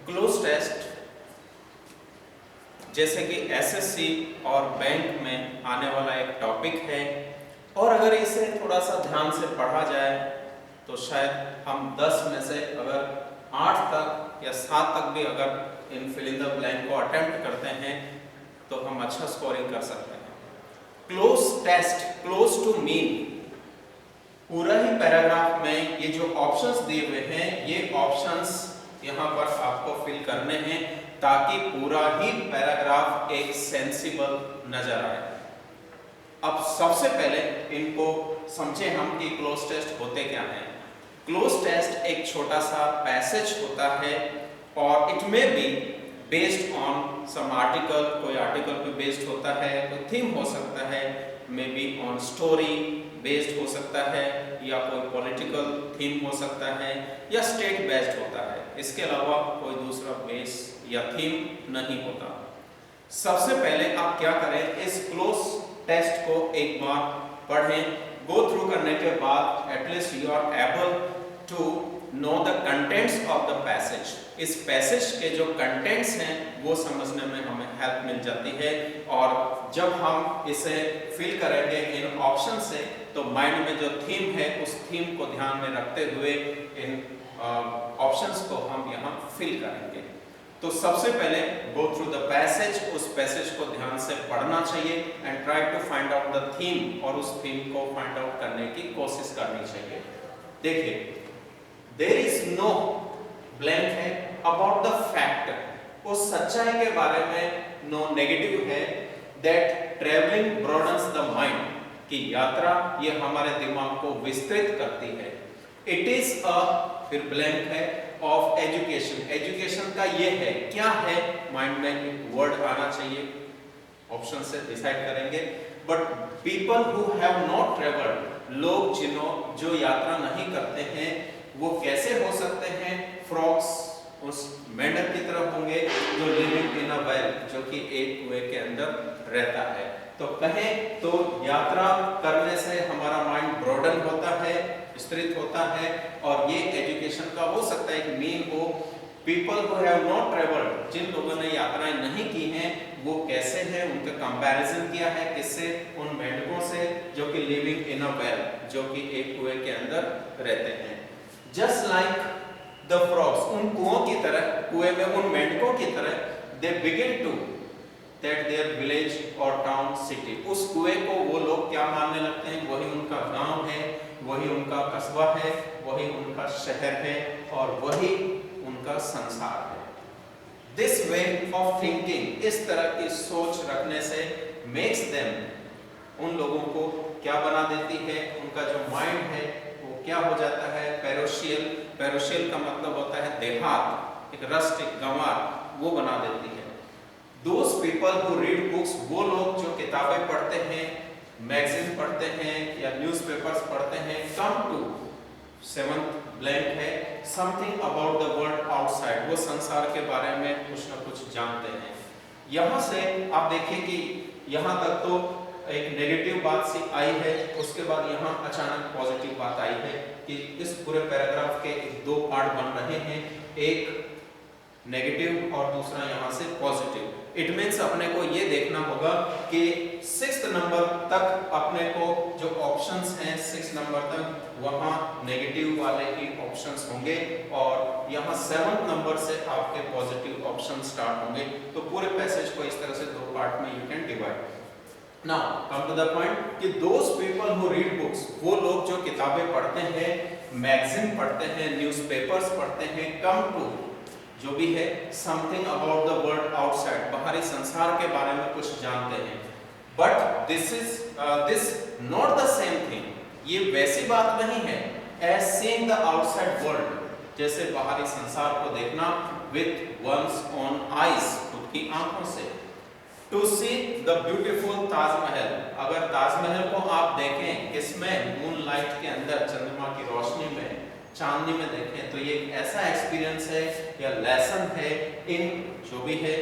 Cloze test जैसे कि SSC और बैंक में आने वाला एक टॉपिक है, और अगर इसे थोड़ा सा ध्यान से पढ़ा जाए तो शायद हम 10 में से अगर 8 तक या 7 तक भी अगर इन फिल इन द ब्लैंक को अटेम्प्ट करते हैं तो हम अच्छा स्कोरिंग कर सकते हैं। Cloze test, cloze to mean, पूरा ही पैराग्राफ में ये जो ऑप्शंस दिए हुए हैं ये ऑप्शंस यहाँ पर आपको फिल करने हैं ताकि पूरा ही पैराग्राफ एक सेंसिबल नजर आए। अब सबसे पहले इनको समझे हम कि क्लोज टेस्ट होते क्या हैं। क्लोज टेस्ट एक छोटा सा पैसेज होता है और it may be based on some article, कोई आर्टिकल पे बेस्ड होता है, कोई थीम हो सकता है, may be on story based हो सकता है, या कोई पॉलिटिकल थीम हो सकता है, या स्टेट बेस्ड होता है। इसके अलावा कोई दूसरा बेस या थीम नहीं होता। सबसे पहले आप क्या करें, इस क्लोज टेस्ट को एक बार पढ़ें। गो थ्रू करने के बाद at least you are able to know the contents of the passage. इस पैसेज के जो कंटेंट्स हैं वो समझने में हमें हेल्प मिल जाती है, और जब हम इसे फिल करेंगे इन ऑप्शन से तो माइंड में जो थीम है उस थीम को ध्यान में रखते हुए इन ऑप्शंस को हम यहाँ फिल करेंगे। तो सबसे पहले गो थ्रू द पैसेज, उस पैसेज को ध्यान से पढ़ना चाहिए and try to find out the theme, और उस थीम को फाइंड आउट करने की कोशिश करनी चाहिए। देखिए, देयर इज नो ब्लैंक है अबाउट द फैक्ट, उस सच्चाई के बारे में नो नेगेटिव है, that travelling broadens the mind, कि यात्रा ये हमारे दिमाग को विस्तृत करती है। इट इज अ, फिर ब्लैंक है, ऑफ एजुकेशन, एजुकेशन का ये है, क्या है, माइंड में एक वर्ड आना चाहिए, ऑप्शन से डिसाइड करेंगे। But people who have not travelled, लोग जो यात्रा नहीं करते हैं वो कैसे हो सकते हैं, फ्रॉक्स, उस मेंढक की तरह होंगे जो लिविंग इन अ वेल, जो कि एक कुएं के अंदर रहता है। तो कहें तो यात्रा करने से हमारा माइंड ब्रॉडन होता है, विस्तृत होता है, और ये एजुकेशन का हो सकता है एक मीन हो। People who have not travelled, जिन लोगों ने यात्राएं नहीं की हैं वो कैसे हैं, उनका कंपैरिजन किया है किससे, उन मेंढकों से जो कि लिविंग इन अ वेल, जो कि एक कुएं के अंदर रहते हैं। जस्ट लाइक द फ्रॉग्स, उन कुओं की तरह, कुएं में उन मेंढकों की तरह, they begin to that their village और टाउन सिटी, उस कुएं को वो लोग क्या मानने लगते हैं, वही उनका गांव है, वही उनका कस्बा है, वही उनका शहर है, और वही उनका संसार है। दिस वे ऑफ थिंकिंग, इस तरह की सोच रखने से, मेक्स देम, उन लोगों को क्या बना देती है, उनका जो माइंड है वो क्या हो जाता है, पैरोशियल, पैरोशियल का मतलब होता है देहात, एक रस्टिक, गंवार, वो बना देती है। Those people who read books, वो लोग जो किताबें पढ़ते हैं, मैगजीन पढ़ते हैं या न्यूज़पेपर्स पढ़ते हैं, come to, 7th ब्लैंक है, something about the world outside, वो संसार के बारे में कुछ ना कुछ जानते हैं। यहाँ से आप देखिए कि यहाँ तक तो एक नेगेटिव बात सी आई है, उसके बाद यहाँ अचानक पॉजिटिव बात आई है कि इस पूरे पैराग्राफ के 2 पार्ट बन रहे हैं, एक नेगेटिव और दूसरा यहाँ से पॉजिटिव। इट मीन्स अपने को ये देखना होगा कि 6th नंबर तक अपने को जो ऑप्शंस हैं 6 नंबर तक वहाँ नेगेटिव वाले ही ऑप्शंस होंगे, और यहाँ 7th नंबर से आपके पॉजिटिव ऑप्शन स्टार्ट होंगे। तो पूरे पैसेज को इस तरह से 2 पार्ट में you can divide. Now come to the point कि those people who read books, वो लोग जो किताबें पढ़ते हैं, मैगजीन पढ़ते हैं, न्यूज़पेपर्स पढ़ते हैं, कम टू, जो भी है, something about the world outside, बाहरी संसार के बारे में कुछ जानते हैं। But this not the same thing, ये वैसी बात नहीं है as seeing the outside world, जैसे बाहरी संसार को देखना विथ वंस ओन आईज, खुद की आंखों से। To see the beautiful Taj Mahal, अगर ताजमहल को आप देखें किसमें, मूनलाइट के अंदर, चंद्रमा की रोशनी में, चांदनी में देखें, तो ये ऐसा एक्सपीरियंस है या लेसन है इन, जो भी है,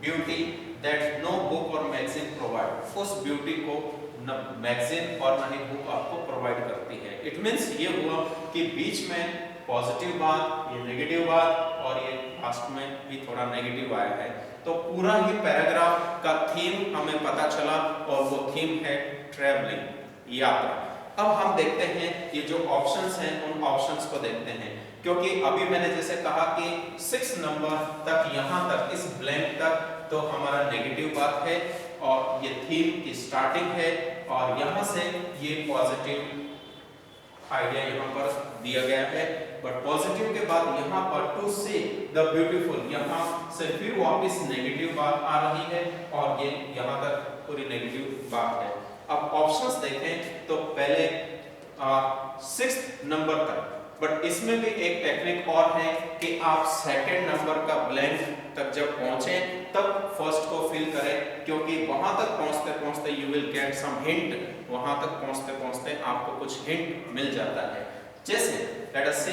ब्यूटी दैट नो बुक और मैगजीन प्रोवाइड, उस ब्यूटी को न मैगजीन और न ही बुक आपको प्रोवाइड करती है। इट मीन्स ये हुआ कि बीच में पॉजिटिव बात, ये नेगेटिव बात और ये लास्ट में भी थोड़ा नेगेटिव आया है। तो पूरा ही पैराग्राफ का थीम हमें पता चला और वो थीम है ट्रैवलिंग, यात्रा। अब हम देखते हैं ये जो ऑप्शंस हैं उन ऑप्शंस को देखते हैं, क्योंकि अभी मैंने जैसे कहा कि 6 नंबर तक, यहाँ तक इस ब्लैंक तक तो हमारा नेगेटिव बात है और ये थीम की स्टार्टिंग है और यहाँ से ये पॉजिटिव आइडिया यहाँ पर दिया गया है। बट पॉजिटिव के बाद यहाँ पर टू सी द ब्यूटीफुल, यहाँ से फिर वापस नेगेटिव बात आ रही है और ये यहाँ तक पूरी नेगेटिव बात है। अब ऑप्शंस देखें तो पहले 6 नंबर तक, बट इसमें भी एक टेक्निक और है कि आप सेकंड नंबर का ब्लैंक तक जब पहुंचे तब फर्स्ट को फिल करें, क्योंकि वहां तक पहुंचते पहुंचते you will get some hint, वहां तक पहुंचते पहुंचते आपको कुछ हिंट मिल जाता है। जैसे लेट अस सी,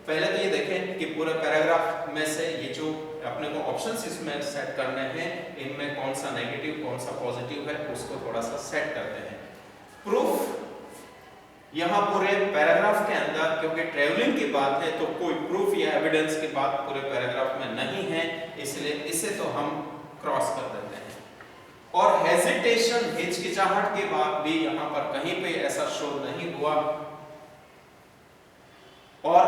पहले तो ये देखें कि पूरे पैराग्राफ में से ये जो अपने को ऑप्शंस इसमें सेट करने हैं, इनमें कौन सा नेगेटिव कौन सा पॉजिटिव है उसको थोड़ा सा सेट करते हैं। प्रूफ, यहाँ पूरे पैराग्राफ के अंदर क्योंकि ट्रैवलिंग की बात है तो कोई प्रूफ या एविडेंस की बात पूरे पैराग्राफ में नहीं है, इसलिए इसे तो हम क्रॉस कर देते हैं। और हेजिटेशन, हिचकिचाहट की बात भी यहाँ पर कहीं पे ऐसा शो नहीं हुआ। और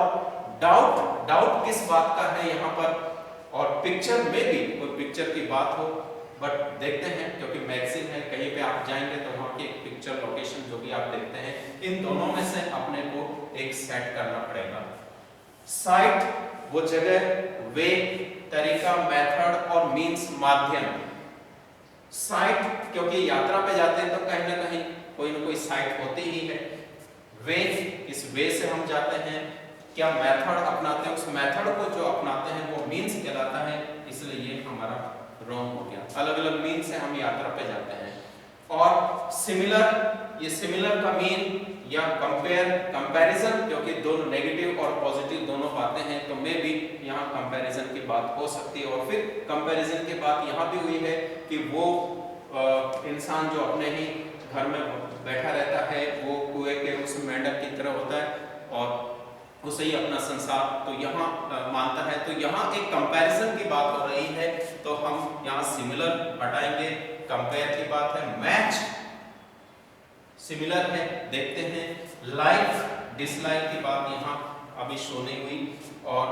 डाउट किस बात का है यहाँ पर, और पिक्चर में भी कोई पिक्चर की बात हो, बट देखते हैं क्योंकि मैगजीन है, कहीं पे आप जाएंगे तो वहाँ की पिक्चर लोकेशन जो भी आप देखते हैं, इन दोनों में से अपने को एक सेट करना पड़ेगा। साइट वो जगह, वे तरीका, मेथड और मींस माध्यम। साइट क्योंकि यात्रा पे जाते हैं तो कहीं ना कहीं कोई ना कोई साइट होती ही है। वे, इस वे से हम जाते हैं। क्या मेथड अपनाते हैं, उस मेथड को जो अपनाते हैं वो मींस कहलाता है, इसलिए ये हमारा रॉन्ग हो गया। अलग अलग मीन से हम यात्रा पे जाते हैं। और सिमिलर, ये सिमिलर का मीन या कंपेयर, कंपैरिजन, क्योंकि दोनों नेगेटिव और पॉजिटिव दोनों बातें हैं तो मे भी यहाँ कंपैरिजन की बात हो सकती है। और फिर कंपैरिजन की बात यहाँ भी हुई है कि वो इंसान जो अपने ही घर में बैठा रहता है वो कुएं के उस मेंढक की तरह होता है और उसे ही अपना संसार तो यहाँ मानता है। तो यहाँ एक कंपैरिजन की बात हो रही है तो हम यहाँ सिमिलर हटाएंगे, कंपेयर की बात है। मैच सिमिलर है, देखते हैं। लाइक डिसलाइक की बात यहाँ अभी शो नहीं हुई। और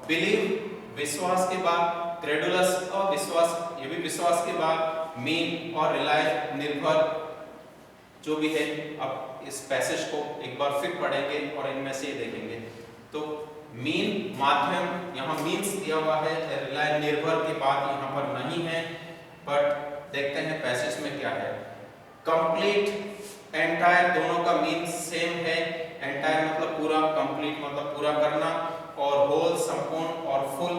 बिलीव विश्वास के बाद, क्रेडुलस अविश्वास, ये भी विश्वास के बाद। मीन और रिलाय निर्भर जो भी है। अब इस पैसेज को एक बार फिर पढ़ेंगे और इनमें से देखेंगे। तो मीन माध्यम, यहाँ मीन्स दिया हुआ है, रिलाय निर्भर की बात यहाँ पर नहीं है, बट देखते हैं पैसेज में क्या है। कंप्लीट, एंटायर, दोनों का मीन सेम है। एंटायर मतलब पूरा, कंप्लीट मतलब पूरा करना, और होल संपूर्ण, और फुल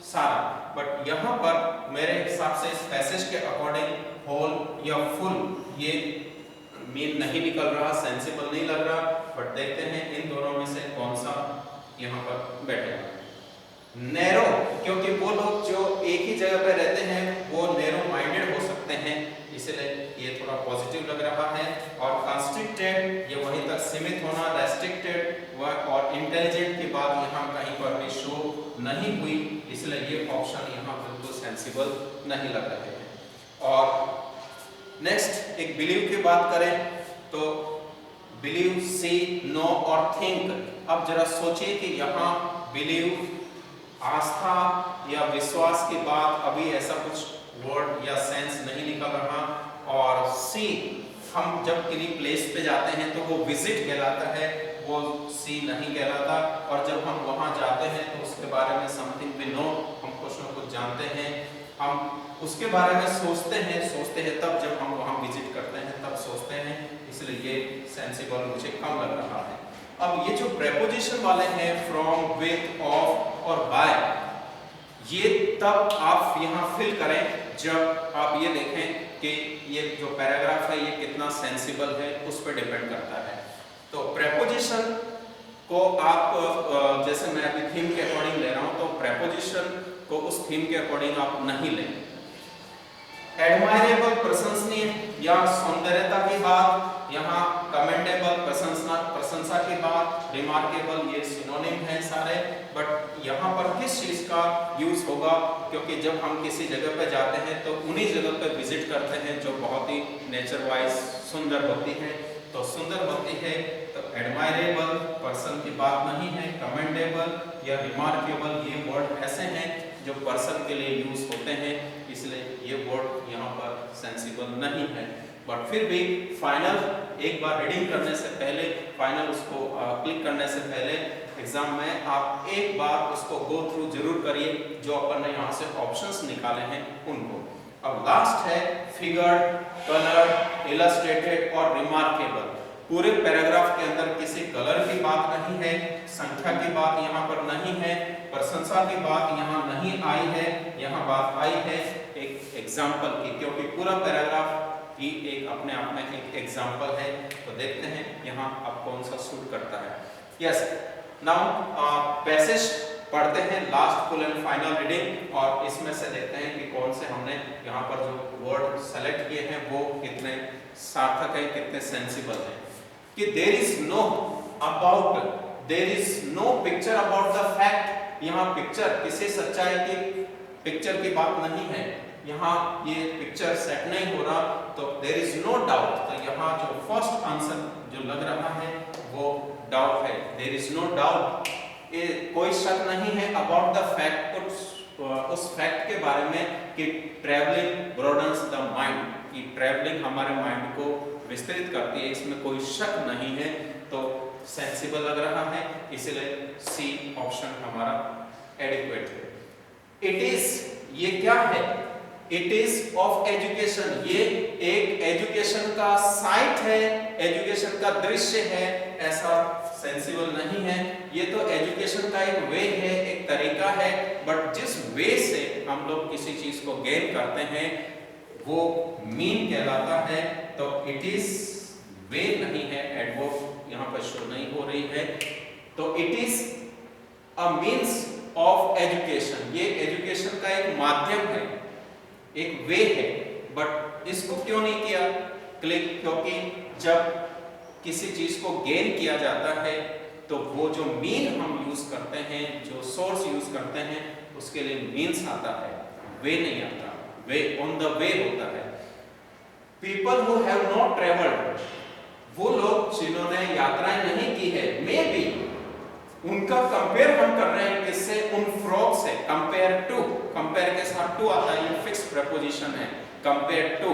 सारा। बट यहाँ पर मेरे हिसाब से इस पैसेज के अकॉर्डिंग होल या फुल ये मीन नहीं निकल रहा, सेंसिबल नहीं लग रहा। बट देखते हैं इन दोनों में से कौन सा यहाँ पर बैठेगा। नैरो, क्योंकि वो लोग जो एक ही जगह पे रहते हैं वो नैरो माइंडेड हो सकते हैं, इसलिए ये थोड़ा पॉजिटिव लग रहा है। और कंस्ट्रिक्टेड, ये वहीं तक सीमित होना। रेस्ट्रिक्टेड और इंटेलिजेंट की बात यहाँ कहीं पर भी शो नहीं हुई, इसलिए ये ऑप्शन यहाँ बिल्कुल सेंसिबल नहीं लग रहे हैं। और नेक्स्ट एक बिलीव की बात करें तो बिलीव, सी, नो और थिंक। अब जरा सोचिए कि यहाँ बिलीव आस्था या विश्वास की बात, अभी ऐसा कुछ वर्ड या सेंस नहीं निकल रहा। और सी, हम जब किसी प्लेस पे जाते हैं तो वो विजिट कहलाता है, वो सी नहीं कहलाता। और जब हम वहाँ जाते हैं तो उसके बारे में समथिंग वी नो, हम कुछ न कुछ जानते हैं, हम उसके बारे में सोचते हैं तब जब हम वहाँ विजिट करते हैं तब सोचते हैं, इसलिए ये सेंसिबल मुझे कम लग रहा है। अब ये जो प्रेपोजिशन वाले हैं फ्रॉम, विथ, ऑफ और बाय, ये तब आप यहाँ फिल करें जब आप ये देखें कि ये जो पैराग्राफ है ये कितना सेंसिबल है, उस पर डिपेंड करता है। तो प्रेपोजिशन को आप जैसे मैं अभी थीम के अकॉर्डिंग ले रहा हूँ तो प्रेपोजिशन को उस थीम के अकॉर्डिंग आप नहीं लें। एडमायरेबल प्रशंसनीय या सौंदर्यता की बात, यहाँ कमेंडेबल प्रशंसा की बात, रिमार्केबल ये सिनोनिम है सारे, बट यहाँ पर किस चीज का यूज होगा, क्योंकि जब हम किसी जगह पे जाते हैं तो उन्हीं जगह पे विजिट करते हैं जो बहुत ही नेचर वाइज सुंदर होती है, तो सुंदर होती है, तो एडमायरेबल पर्सन की बात नहीं है, कमेंडेबल या रिमार्केबल ये वर्ड ऐसे हैं जो पर्सन के लिए यूज होते हैं, इसलिए ये वर्ड यहाँ पर सेंसिबल नहीं है। बट फिर भी फाइनल एक बार रीडिंग करने से पहले, फाइनल उसको क्लिक करने से पहले एग्जाम में आप एक बार उसको गो थ्रू जरूर करिए, जो अपन ने यहाँ से ऑप्शंस निकाले हैं उनको। अब लास्ट है फिगर्ड, कलर्ड, इलस्ट्रेटेड और रिमार्केबल। पूरे पैराग्राफ के अंदर किसी कलर की बात नहीं है, संख्या की बात यहाँ पर नहीं है, प्रशंसा की बात यहाँ नहीं आई है, यहाँ बात आई है एक एग्जाम्पल की, क्योंकि पूरा पैराग्राफ ही एक अपने आप में एक एग्जाम्पल है। तो देखते हैं यहाँ अब कौन सा सूट करता है। यस, नाउ पैसेज पढ़ते हैं, last full and final reading, और इसमें से देखते हैं कि कौन से हमने यहाँ पर जो वर्ड सेलेक्ट किए हैं वो कितने सार्थक है, कितने सेंसिबल है। कि there is no picture about the fact, यहाँ पिक्चर किसी सच्चाई की पिक्चर की बात नहीं है, यहाँ ये पिक्चर सेट नहीं हो रहा, तो देयर इज नो डाउट, तो यहाँ जो फर्स्ट आंसर जो लग रहा है वो डाउट है, देयर इज नो डाउट, ये कोई शक नहीं है, अबाउट द फैक्ट, उस फैक्ट के बारे में कि ट्रैवलिंग ब्रॉडन्स द माइंड, कि ट्रैवलिंग हमारे माइंड को विस्तृत करती है, इसमें कोई शक नहीं है, तो सेंसिबल लग रहा है, इसलिए सी ऑप्शन हमारा एडिक्वेट है। इट इज, ये क्या है, इट इज ऑफ एजुकेशन, ये एक एजुकेशन का साइट है, एजुकेशन का दृश्य है, ऐसा सेंसिबल नहीं है। ये तो एजुकेशन का एक वे है, एक तरीका है, बट जिस वे से हम लोग किसी चीज को गेन करते हैं वो मीन कहलाता है, तो इट इज वे नहीं है, एडवर्ब यहाँ पर शो नहीं हो रही है, तो it is a means of education, ये एजुकेशन का एक माध्यम है, एक वे है, बट इसको क्यों नहीं किया क्लिक, क्योंकि जब किसी चीज को गेन किया जाता है तो वो जो मीन हम यूज करते हैं, जो सोर्स यूज करते हैं, उसके लिए मीन्स आता है, वे नहीं आता, वे ऑन द वे होता है। People who have not travelled, वो लोग जिन्होंने यात्राएं नहीं की है, मे बी, उनका कंपेयर हम कर रहे हैं किससे, उन फ्रॉग से, कंपेयर टू, कंपेयर के साथ टू आता है, ये फिक्स प्रीपोजिशन है, कंपेयर टू,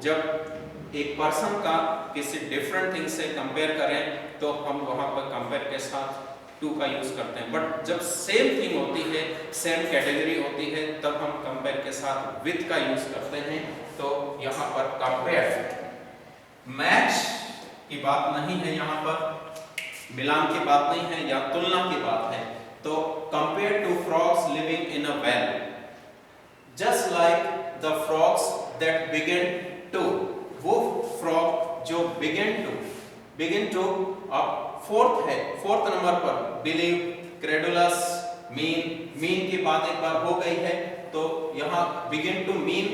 जब एक पर्सन का किसी डिफरेंट थिंग से कंपेयर करें तो हम वहां पर कंपेयर के साथ टू का यूज करते हैं, बट जब सेम थिंग होती है, सेम कैटेगरी होती है, तब हम कंपेयर के साथ विद का यूज करते हैं, तो यहाँ पर कंपेयर, मैच की बात नहीं है, यहाँ पर मिलान की बात नहीं है या तुलना की बात है, तो compare to frogs living in a well, just like the frogs that begin to, वो फ्रॉग जो बिगिन टू, अब फोर्थ है, फोर्थ नंबर पर बिलीव, क्रेडुलस, मीन की बात एक बार हो गई है, तो यहाँ बिगिन टू मीन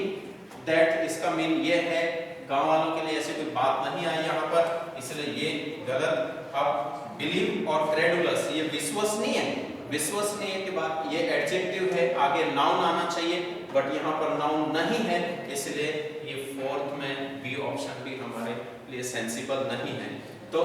दैट, इसका मीन ये है, गांव वालों के लिए ऐसी कोई बात नहीं आई यहाँ पर, इसलिए ये गलत। अब बिलीव और क्रेडुलस ये विश्वसनीय है, विश्वसनीय के बाद ये एडजेक्टिव है, आगे नाउन आना चाहिए, बट यहाँ पर नाउन नहीं है, इसलिए ये फोर्थ में बी ऑप्शन भी हमारे लिए सेंसिबल नहीं है। तो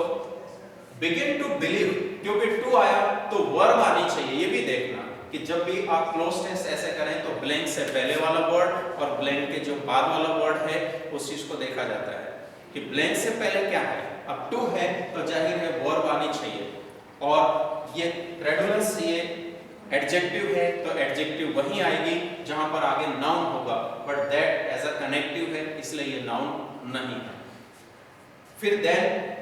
बिगिन टू बिलीव, क्योंकि टू आया तो वर्ब आनी चाहिए, ये भी देखना कि जब भी आप क्लोज टेंस ऐसे करें तो ब्लैंक से पहले वाला वर्ड और ब्लैंक के जो बाद वाला वर्ड है उस चीज को देखा जाता है कि ब्लैंक से पहले क्या है, अब टू है तो जाहिर है वर्ब आनी चाहिए, और ये क्रेडुलस ये एडजेक्टिव है तो एडजेक्टिव वहीं आएगी जहां पर आगे नाउन होगा, but that as a connective है, इसलिए ये नाउन नहीं है। फिर that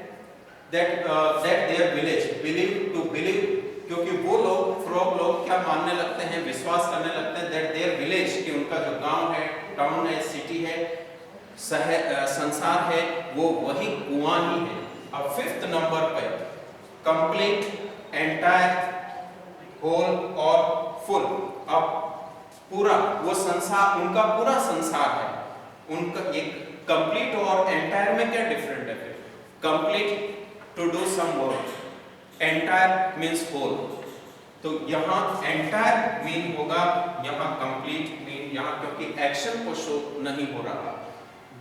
their village, believe to believe, क्योंकि वो लोग फ्रॉग लोग क्या मानने लगते हैं, विश्वास करने लगते हैं, दैट देयर विलेज, कि उनका जो गांव है, टाउन है, सिटी है, संसार है, वो वही कुआं ही है। अब फिफ्थ नंबर पे कंप्लीट, एंटायर, होल और फुल, अब पूरा वो संसार, उनका पूरा संसार है, उनका ये कंप्लीट और एंटायर में क्या डिफरेंट है? Complete to do some work, entire means whole. तो यहाँ एंटायर मीन होगा, यहाँ कंप्लीट मीन, यहाँ क्योंकि एक्शन को शो नहीं हो रहा।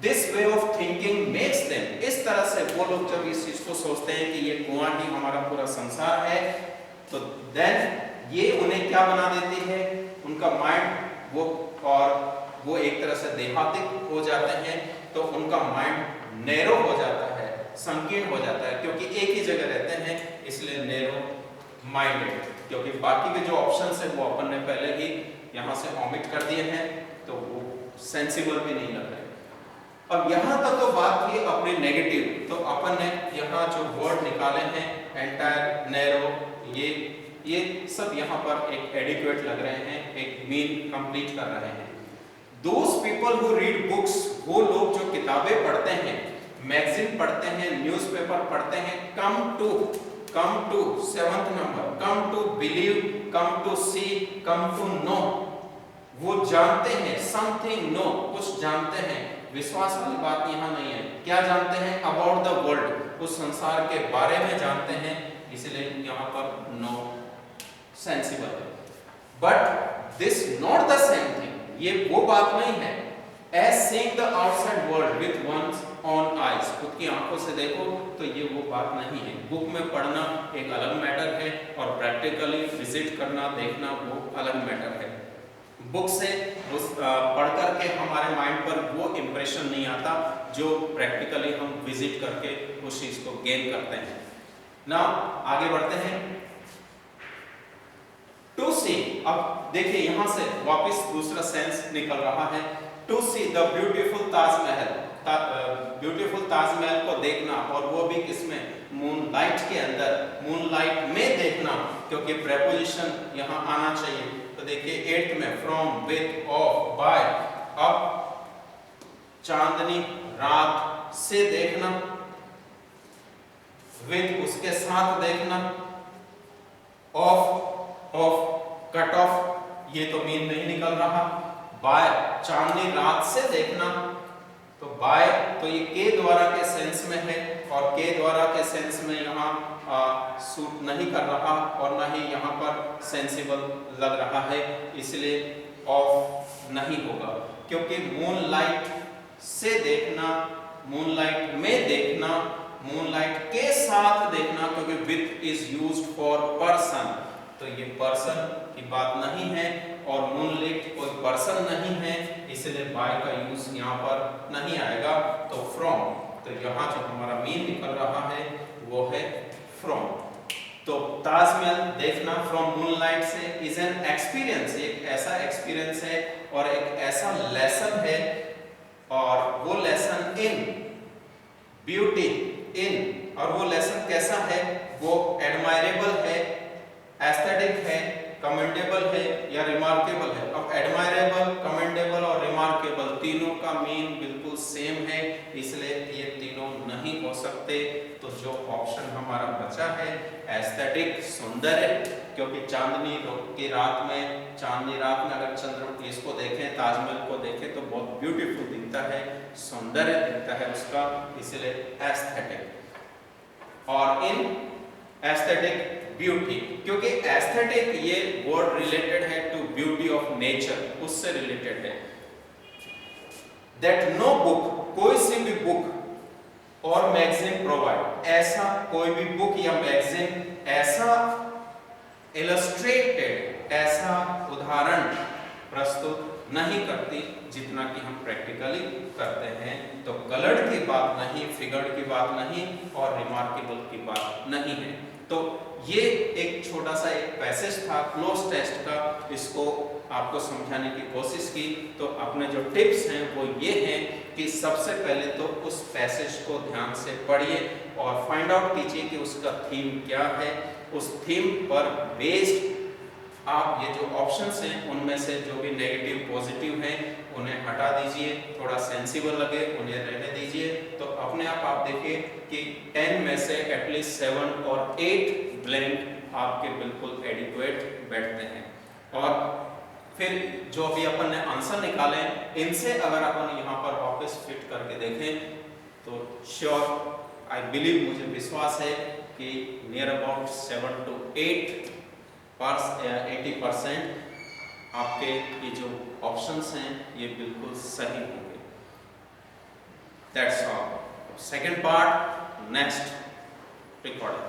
This way of thinking makes them, इस तरह से वो लोग जब इस चीज को सोचते हैं कि ये कुआं ही हमारा पूरा संसार है, तो देन ये उन्हें क्या बना देती है, उनका माइंड वो एक तरह से देहातिक हो जाते हैं, तो उनका माइंड नैरो हो जाता है, संकीर्ण हो जाता है, क्योंकि एक ही जगह रहते हैं, इसलिए नैरो माइंडेड। क्योंकि बाकी के जो ऑप्शंस है वो अपन ने पहले ही यहाँ से ओमिट कर दिए हैं, तो वो सेंसिबल भी नहीं लग रहे। अब यहाँ तक तो बात थी अपनी नेगेटिव, तो अपन ने यहाँ जो वर्ड निकाले हैं एंटायर, नैरो, ये सब यहाँ पर एक एडिक्वेट लग रहे हैं, एक मीन कंप्लीट कर रहे हैं। Those people who read books, वो लोग जो किताबें पढ़ते हैं, मैगजीन पढ़ते हैं, न्यूज़पेपर पढ़ते हैं, come to 7th number, come to believe, come to see, come to know, वो जानते हैं, something know, कुछ जानते हैं। विश्वास वाली बात यहाँ नहीं है। क्या जानते हैं? अबाउट द वर्ल्ड, उस संसार के बारे में जानते हैं, इसलिए यहाँ पर नो सेंसिबल है। But this not the same thing, ये वो बात नहीं है। As seeing the outside world with one's on eyes, खुद की आंखों से देखो, तो ये वो बात नहीं है। बुक में पढ़ना एक अलग मैटर है और प्रैक्टिकली विजिट करना, देखना वो अलग मैटर है। बुक से पढ़ करके हमारे माइंड पर वो इंप्रेशन नहीं आता जो प्रैक्टिकली हम विजिट करके उस चीज को गेन करते हैं। नाउ आगे बढ़ते हैं। टू सी, अब देखिए यहां से वापस दूसरा सेंस निकल रहा है। To see the beautiful Taj Mahal, beautiful Taj Mahal को देखना, और वो भी किसमें? मूनलाइट के अंदर, मूनलाइट में देखना, क्योंकि प्रेपोजिशन यहां आना चाहिए। तो देखिए 8th में फ्रॉम, विद, ऑफ, बाय। अब चांदनी रात से देखना, विद उसके साथ देखना, ऑफ कट ऑफ, ये तो मीन नहीं निकल रहा। बाय चांदनी रात से देखना, तो बाय तो ये के द्वारा के सेंस में है, और के द्वारा के सेंस में यहाँ सूट नहीं कर रहा, और ना ही यहाँ पर सेंसिबल लग रहा है, इसलिए ऑफ नहीं होगा। क्योंकि मूनलाइट से देखना, मूनलाइट में देखना, मूनलाइट के साथ देखना, क्योंकि with is used for person, तो ये पर्सन की बात नहीं है, और मूनलाइट कोई पर्सन नहीं है, इसलिए बाय का यूज यहाँ पर नहीं आएगा। तो फ्रॉम, तो यहाँ जो हमारा मीन निकल रहा है वो है फ्रॉम। तो ताजमहल देखना फ्रॉम मूनलाइट से इज एन एक्सपीरियंस, एक ऐसा एक्सपीरियंस है और एक ऐसा लेसन है, और वो लेसन इन ब्यूटी, इन, और वो लेसन कैसा है? वो एडमायरेबल है, एस्थेटिक है, कमेंडेबल है या रिमार्केबल है। अब एडमायरेबल, कमेंडेबल और रिमार्केबल तीनों का मीन बिल्कुल सेम है, इसलिए ये तीनों नहीं हो सकते। तो जो ऑप्शन हमारा बचा है एस्थेटिक, सुंदर है, क्योंकि चांदनी की रात में, चांदनी रात में अगर चंद्र इसको देखें, ताजमहल को देखें, तो बहुत ब्यूटीफुल दिखता है, सौंदर्य दिखता है उसका, इसलिए एस्थेटिक। और इन एस्थेटिक ब्यूटी, क्योंकि एस्थेटिक ये वर्ड रिलेटेड है टू ब्यूटी ऑफ नेचर, उससे रिलेटेड है। दैट नो बुक, कोई सी भी बुक और मैगजीन प्रोवाइड, ऐसा कोई भी बुक या मैगजीन ऐसा इलस्ट्रेटेड, ऐसा उदाहरण प्रस्तुत नहीं करती जितना कि हम प्रैक्टिकली करते हैं। तो कलर्ड की बात नहीं, फिगर्ड की बात नहीं, और रिमार्केबल की बात नहीं है। तो ये एक छोटा सा एक पैसेज था क्लोज टेस्ट का, इसको आपको समझाने की कोशिश की। तो अपने जो टिप्स हैं वो ये हैं कि सबसे पहले तो उस पैसेज को ध्यान से पढ़िए और फाइंड आउट कीजिए कि उसका थीम क्या है। उस थीम पर बेस्ड आप ये जो ऑप्शंस हैं उनमें से जो भी नेगेटिव पॉजिटिव हैं उन्हें हटा दीजिए, थोड़ा सेंसिबल लगे उन्हें रहने दीजिए। तो अपने आप देखिए कि 10 में से एटलीस्ट 7 और 8 ब्लैंक आपके बिल्कुल एडिक्वेट बैठते हैं। और फिर जो अभी अपन ने आंसर निकाले इनसे अगर अपन यहाँ पर वापस फिट करके देखें तो श्योर आई बिलीव, मुझे विश्वास है कि नियर अबाउट 7 to 80% आपके ये जो ऑप्शंस हैं ये बिल्कुल सही होंगे। That's all. Second part next recording.